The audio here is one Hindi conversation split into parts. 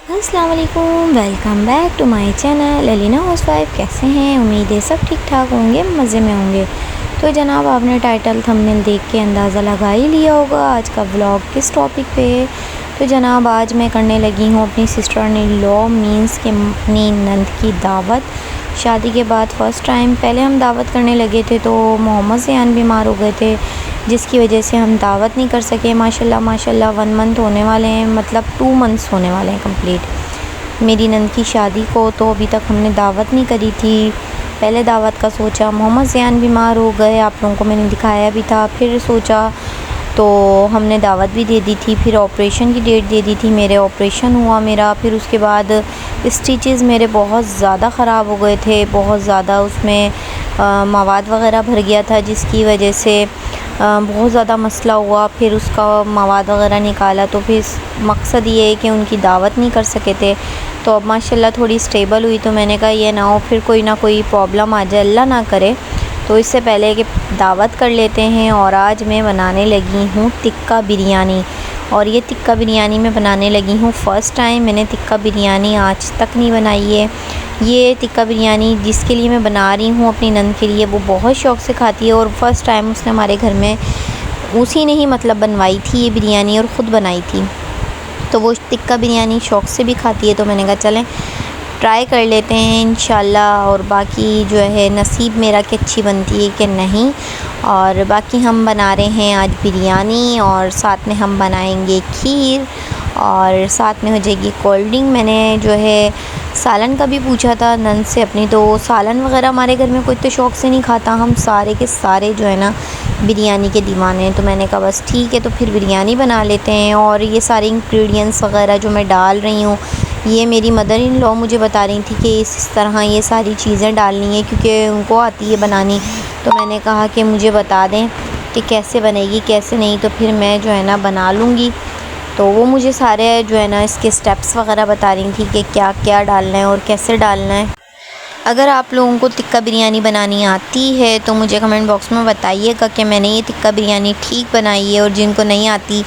अस्सलाम वालेकुम, welcome back to my channel Alina housewife. कैसे हैं? उम्मीद है सब ठीक ठाक होंगे, मज़े में होंगे। तो जनाब, आपने टाइटल थंबनेल देख के अंदाज़ा लगा ही लिया होगा आज का व्लॉग किस टॉपिक पे है। तो जनाब, आज मैं करने लगी हूँ अपनी सिस्टर इन लॉ मीन्स के अपनी नंद की दावत। शादी के बाद फ़र्स्ट टाइम पहले हम दावत करने लगे थे तो मोहम्मद ज़ियान बीमार हो गए थे, जिसकी वजह से हम दावत नहीं कर सके। माशाल्लाह माशाल्लाह 1 मंथ होने वाले हैं, मतलब 2 मंथ्स होने वाले हैं कंप्लीट मेरी नंद की शादी को। तो अभी तक हमने दावत नहीं करी थी। पहले दावत का सोचा, मोहम्मद ज़ियान बीमार हो गए, आप लोगों को मैंने दिखाया भी था। फिर सोचा तो हमने दावत भी दे दी थी। फिर ऑपरेशन की डेट दे दी थी, मेरे ऑपरेशन हुआ मेरा। फिर उसके बाद स्टिचेस मेरे बहुत ज़्यादा ख़राब हो गए थे, बहुत ज़्यादा उसमें मवाद वग़ैरह भर गया था, जिसकी वजह से बहुत ज़्यादा मसला हुआ। फिर उसका मवाद वग़ैरह निकाला तो फिर मकसद ये है कि उनकी दावत नहीं कर सके थे। तो अब माशाल्लाह थोड़ी स्टेबल हुई तो मैंने कहा ये ना हो फिर कोई ना कोई प्रॉब्लम आ जाए, अल्लाह ना करे। तो इससे पहले कि दावत कर लेते हैं। और आज मैं बनाने लगी हूँ टिक्का बिरयानी। और ये टिक्का बिरयानी मैं बनाने लगी हूँ फ़र्स्ट टाइम। मैंने टिक्का बिरयानी आज तक नहीं बनाई है। ये टिक्का बिरयानी जिसके लिए मैं बना रही हूँ अपनी नंद के लिए, वो बहुत शौक़ से खाती है। और फ़र्स्ट टाइम उसने हमारे घर में उसी ने ही मतलब बनवाई थी ये बिरयानी और ख़ुद बनाई थी। तो वो टिक्का बिरयानी शौक़ से भी खाती है। तो मैंने कहा चलें ट्राई कर लेते हैं इंशाल्लाह। और बाकी जो है नसीब मेरा कि अच्छी बनती है कि नहीं। और बाकी हम बना रहे हैं आज बिरयानी और साथ में हम बनाएंगे खीर और साथ में हो जाएगी कोल्ड ड्रिंक। मैंने जो है सालन का भी पूछा था नंद से अपनी, तो सालन वगैरह हमारे घर में कोई तो शौक़ से नहीं खाता। हम सारे के सारे जो है ना बिरयानी के दीवाने हैं। तो मैंने कहा बस ठीक है, तो फिर बिरयानी बना लेते हैं। और ये सारे इंग्रेडिएंट्स वगैरह जो मैं डाल रही हूँ, ये मेरी मदर इन लॉ मुझे बता रही थी कि इस तरह ये सारी चीज़ें डालनी है, क्योंकि उनको आती है बनानी। तो मैंने कहा कि मुझे बता दें कि कैसे बनेगी कैसे नहीं, तो फिर मैं जो है ना बना लूँगी। तो वो मुझे सारे जो है ना इसके स्टेप्स वगैरह बता रही थी कि क्या क्या डालना है और कैसे डालना है। अगर आप लोगों को टिक्का बिरयानी बनानी आती है तो मुझे कमेंट बॉक्स में बताइएगा कि मैंने ये टिक्का बिरयानी ठीक बनाई है। और जिनको नहीं आती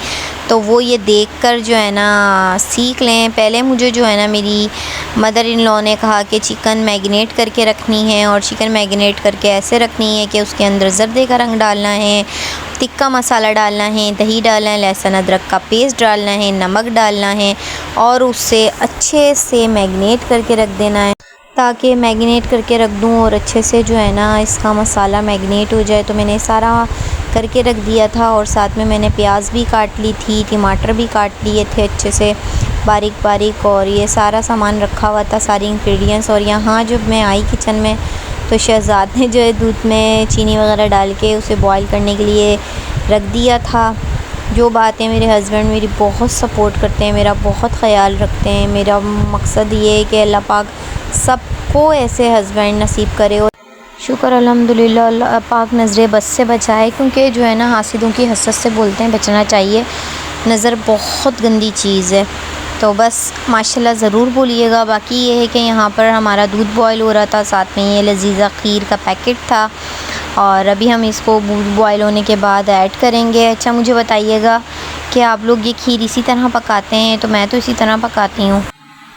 तो वो ये देखकर जो है ना सीख लें। पहले मुझे जो है ना मेरी मदर इन लॉ ने कहा कि चिकन मैरिनेट करके रखनी है, और चिकन मैरिनेट करके ऐसे रखनी है कि उसके अंदर ज़र्दे का रंग डालना है, टिक्का मसाला डालना है, दही डालना है, लहसुन अदरक का पेस्ट डालना है, नमक डालना है और उससे अच्छे से मैरिनेट करके रख देना है, ताकि मैरिनेट करके रख दूँ और अच्छे से जो है ना इसका मसाला मैरिनेट हो जाए। तो मैंने सारा करके रख दिया था। और साथ में मैंने प्याज भी काट ली थी, टमाटर भी काट लिए थे अच्छे से बारीक बारीक, और ये सारा सामान रखा हुआ था, सारी इंग्रेडिएंट्स। और यहाँ जब मैं आई किचन में तो शहज़ाद ने जो है दूध में चीनी वगैरह डाल के उसे बॉईल करने के लिए रख दिया था। जो बातें मेरे हस्बैंड मेरी बहुत सपोर्ट करते हैं, मेरा बहुत ख़याल रखते हैं। मेरा मकसद ये है कि अल्लाह पाक सबको ऐसे हस्बैंड नसीब करे। और शुक्र अल्हम्दुलिल्लाह, अल्लाह पाक नज़र बस से बचाए, क्योंकि जो है ना हासिदों की हसरत से बोलते हैं बचना चाहिए। नज़र बहुत गंदी चीज़ है। तो बस माशाल्लाह ज़रूर बोलिएगा। बाकी ये है कि यहाँ पर हमारा दूध बॉयल हो रहा था, साथ में ये लजीज़ा खीर का पैकेट था और अभी हम इसको दूध बॉयल होने के बाद ऐड करेंगे। अच्छा, मुझे बताइएगा कि आप लोग ये खीर इसी तरह पकाते हैं? तो मैं तो इसी तरह पकाती हूँ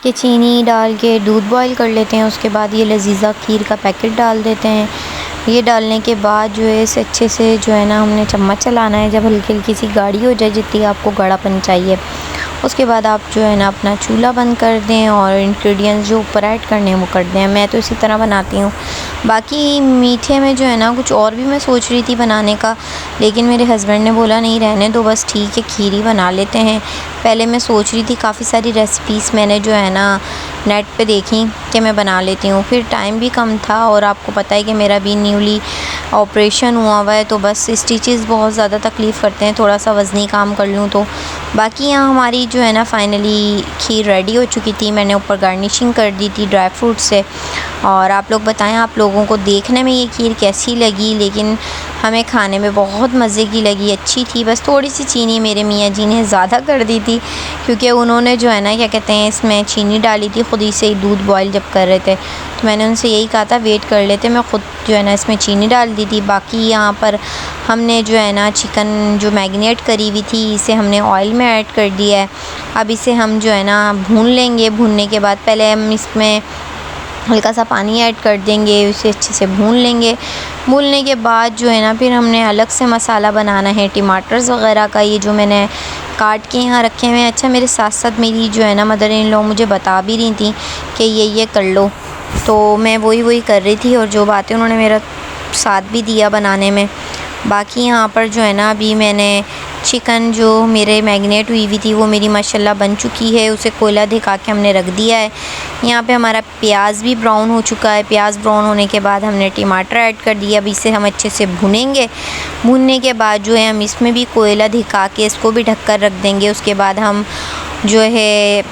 कि चीनी डाल के दूध बॉयल कर लेते हैं, उसके बाद ये लजीज़ा खीर का पैकेट डाल देते हैं। ये डालने के बाद जो है इसे अच्छे से जो है ना हमने चम्मच चलाना है, जब हल्की हल्की सी गाढ़ी हो जाए जितनी आपको गाढ़ापन चाहिए। उसके बाद आप जो है ना अपना चूल्हा बंद कर दें और इंग्रेडिएंट्स जो ऊपर ऐड करने हैं वो कर दें। मैं तो इसी तरह बनाती हूँ। बाकी मीठे में जो है ना कुछ और भी मैं सोच रही थी बनाने का, लेकिन मेरे हस्बैंड ने बोला नहीं रहने दो, बस ठीक है खीर ही बना लेते हैं। पहले मैं सोच रही थी काफ़ी सारी रेसिपीज़ मैंने जो है ना नेट पे देखी कि मैं बना लेती हूँ, फिर टाइम भी कम था और आपको पता है कि मेरा भी न्यूली ऑपरेशन हुआ हुआ है, तो बस स्टिचेस बहुत ज़्यादा तकलीफ़ करते हैं, थोड़ा सा वज़नी काम कर लूँ तो। बाकी यहाँ हमारी जो है ना फाइनली खीर रेडी हो चुकी थी। मैंने ऊपर गार्निशिंग कर दी थी ड्राई फ्रूट से। और आप लोग बताएं आप लोगों को देखने में ये खीर कैसी लगी, लेकिन हमें खाने में बहुत मज़े की लगी, अच्छी थी। बस थोड़ी सी चीनी मेरे मियाँ जी ने ज़्यादा कर दी थी, क्योंकि उन्होंने जो है ना क्या कहते हैं इसमें चीनी डाली थी खुद ही से ही दूध बॉयल जब कर रहे थे। तो मैंने उनसे यही कहा था वेट कर लेते, मैं ख़ुद जो है ना इसमें चीनी डाल दी थी। बाकी यहाँ पर हमने जो है ना चिकन जो मैरिनेट करी हुई थी इसे हमने ऑयल में ऐड कर दिया है अब इसे हम जो है ना भून लेंगे। भूनने के बाद पहले हम इसमें हल्का सा पानी ऐड कर देंगे, उसे अच्छे से भून लेंगे। भूनने के बाद जो है ना फिर हमने अलग से मसाला बनाना है टमाटर्स वग़ैरह का, ये जो मैंने काट के यहाँ रखे हुए हैं। अच्छा, मेरे साथ साथ मेरी जो है ना मदर इन लॉ मुझे बता भी रही थी कि ये कर लो, तो मैं वही कर रही थी और जो बातें उन्होंने मेरा साथ भी दिया बनाने में। बाकी यहाँ पर जो है ना अभी मैंने चिकन जो मेरे मैरिनेट हुई हुई थी वो मेरी माशाल्लाह बन चुकी है, उसे कोयला दिखा के हमने रख दिया है। यहाँ पे हमारा प्याज भी ब्राउन हो चुका है। प्याज ब्राउन होने के बाद हमने टमाटर ऐड कर दिया। अब इसे हम अच्छे से भुनेंगे। भुनने के बाद जो है हम इसमें भी कोयला दिखा के इसको भी ढक कर रख देंगे। उसके बाद हम जो है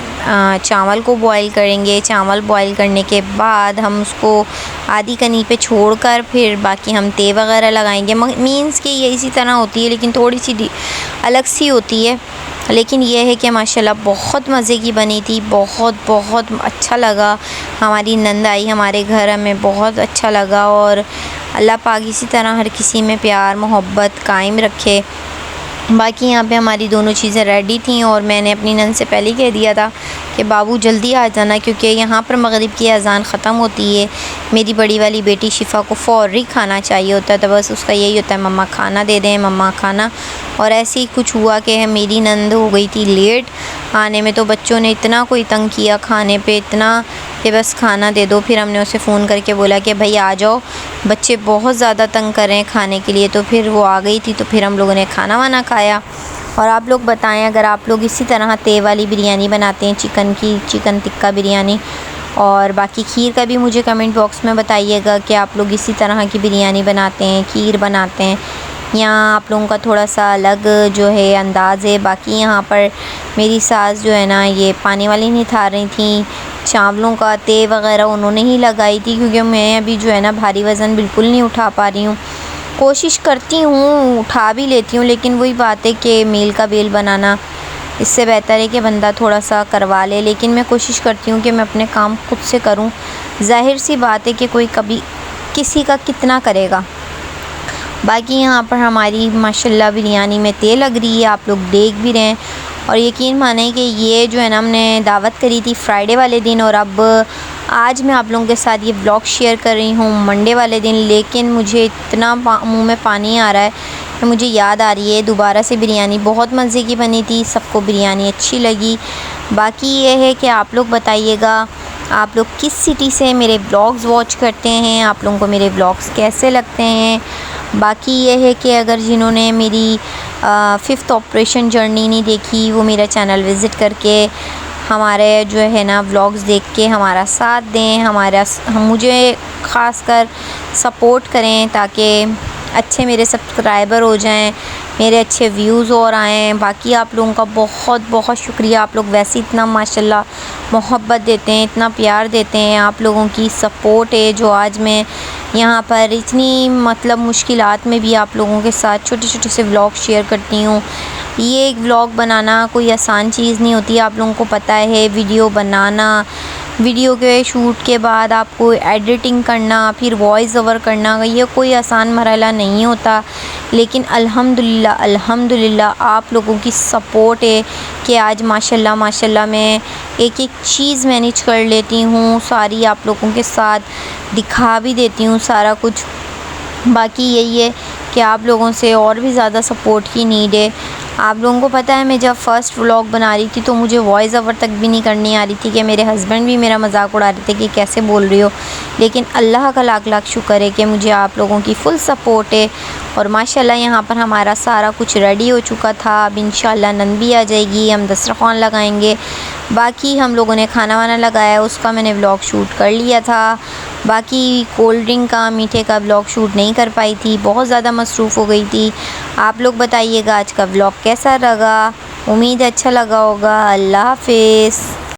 चावल को बॉईल करेंगे। चावल बॉईल करने के बाद हम उसको आधी कनी पे छोड़कर फिर बाकी हम ते वगैरह लगाएंगे। मीन्स कि ये इसी तरह होती है लेकिन थोड़ी सी अलग सी होती है। लेकिन यह है कि माशाल्लाह बहुत मज़े की बनी थी, बहुत अच्छा लगा। हमारी नंद आई हमारे घर, हमें बहुत अच्छा लगा। और अल्लाह पाक इसी तरह हर किसी में प्यार मोहब्बत कायम रखे। बाकी यहाँ पे हमारी दोनों चीज़ें रेडी थी और मैंने अपनी नंद से पहले ही कह दिया था कि बाबू जल्दी आ जाना, क्योंकि यहाँ पर मगरिब की अज़ान ख़त्म होती है। मेरी बड़ी वाली बेटी शिफ़ा को फ़ौरी खाना चाहिए होता है, तो बस उसका यही होता है मम्मा खाना दे दें, मम्मा खाना। और ऐसे ही कुछ हुआ कि मेरी नंद हो गई थी लेट आने में, तो बच्चों ने इतना कोई तंग किया खाने पे, इतना कि बस खाना दे दो। फिर हमने उसे फ़ोन करके बोला कि भाई आ जाओ, बच्चे बहुत ज़्यादा तंग कर रहे हैं खाने के लिए। तो फिर वो आ गई थी, तो फिर हम लोगों ने खाना वाना खाया। और आप लोग बताएं अगर आप लोग इसी तरह ते वाली बिरयानी बनाते हैं, चिकन टिक्का बिरयानी। और बाकी खीर का भी मुझे कमेंट बॉक्स में बताइएगा कि आप लोग इसी तरह की बिरयानी बनाते हैं, खीर बनाते हैं, या आप लोगों का थोड़ा सा अलग जो है अंदाज़ है। बाकी यहाँ पर मेरी सास जो है ना ये पानी वाली नहीं था रही थी, चावलों का ते वग़ैरह उन्होंने ही लगाई थी, क्योंकि मैं अभी जो है ना भारी वज़न बिल्कुल नहीं उठा पा रही हूँ। कोशिश करती हूँ, उठा भी लेती हूँ, लेकिन वही बात है कि मील का बेल बनाना, इससे बेहतर है कि बंदा थोड़ा सा करवा ले। लेकिन मैं कोशिश करती हूँ कि मैं अपने काम खुद से करूँ। ज़ाहिर सी बात है कि कोई कभी किसी का कितना करेगा। बाकी यहाँ पर हमारी माशाल्लाह बिरयानी में तेल लग रही है, आप लोग देख भी रहे हैं। और यकीन माने कि ये जो है ना हमने दावत करी थी फ्राइडे वाले दिन, और अब आज मैं आप लोगों के साथ ये ब्लॉग शेयर कर रही हूँ मंडे वाले दिन। लेकिन मुझे इतना मुंह में पानी आ रहा है कि मुझे याद आ रही है दोबारा से बिरयानी। बहुत मज़े की बनी थी, सबको बिरयानी अच्छी लगी। बाकी ये है कि आप लोग बताइएगा आप लोग किस सिटी से मेरे ब्लॉग्स वॉच करते हैं, आप लोगों को मेरे ब्लॉग्स कैसे लगते हैं। बाकी ये है कि अगर जिन्होंने मेरी 5th ऑपरेशन जर्नी नहीं देखी, वो मेरा चैनल विज़िट करके हमारे जो है ना व्लॉग्स देख के हमारा साथ दें, मुझे ख़ासकर सपोर्ट करें, ताकि अच्छे मेरे सब्सक्राइबर हो जाएं, मेरे अच्छे व्यूज़ और आएँ। बाकी आप लोगों का बहुत शुक्रिया। आप लोग वैसे इतना माशाल्लाह मोहब्बत देते हैं, इतना प्यार देते हैं। आप लोगों की सपोर्ट है जो आज मैं यहाँ पर इतनी मतलब मुश्किलात में भी आप लोगों के साथ छोटे से व्लॉग शेयर करती हूँ। ये एक व्लॉग बनाना कोई आसान चीज़ नहीं होती, आप लोगों को पता है। वीडियो बनाना, वीडियो के शूट के बाद आपको एडिटिंग करना, फिर वॉइस ओवर करना, ये कोई आसान मरहला नहीं होता। लेकिन अल्हम्दुलिल्लाह आप लोगों की सपोर्ट है कि आज माशाल्लाह मैं एक चीज़ मैनेज कर लेती हूँ, सारी आप लोगों के साथ दिखा भी देती हूँ सारा कुछ। बाकी यही है कि आप लोगों से और भी ज़्यादा सपोर्ट की नीड है। आप लोगों को पता है मैं जब फ़र्स्ट व्लॉग बना रही थी तो मुझे वॉइस ओवर तक भी नहीं करनी आ रही थी, कि मेरे हस्बैंड भी मेरा मजाक उड़ा रहे थे कि कैसे बोल रही हो। लेकिन अल्लाह का लाख शुक्र है कि मुझे आप लोगों की फ़ुल सपोर्ट है। और माशाल्लाह यहाँ पर हमारा सारा कुछ रेडी हो चुका था। अब इंशाल्लाह नंद भी आ जाएगी, हम दस्तरख़्वान लगाएंगे। बाकी हम लोगों ने खाना वाना लगाया, उसका मैंने व्लॉग शूट कर लिया था। बाकी कोल्ड ड्रिंक का, मीठे का व्लॉग शूट नहीं कर पाई थी, बहुत ज़्यादा मसरूफ़ हो गई थी। आप लोग बताइएगा आज का व्लॉग कैसा लगा, उम्मीद अच्छा लगा होगा। अल्लाह हाफ़िज़।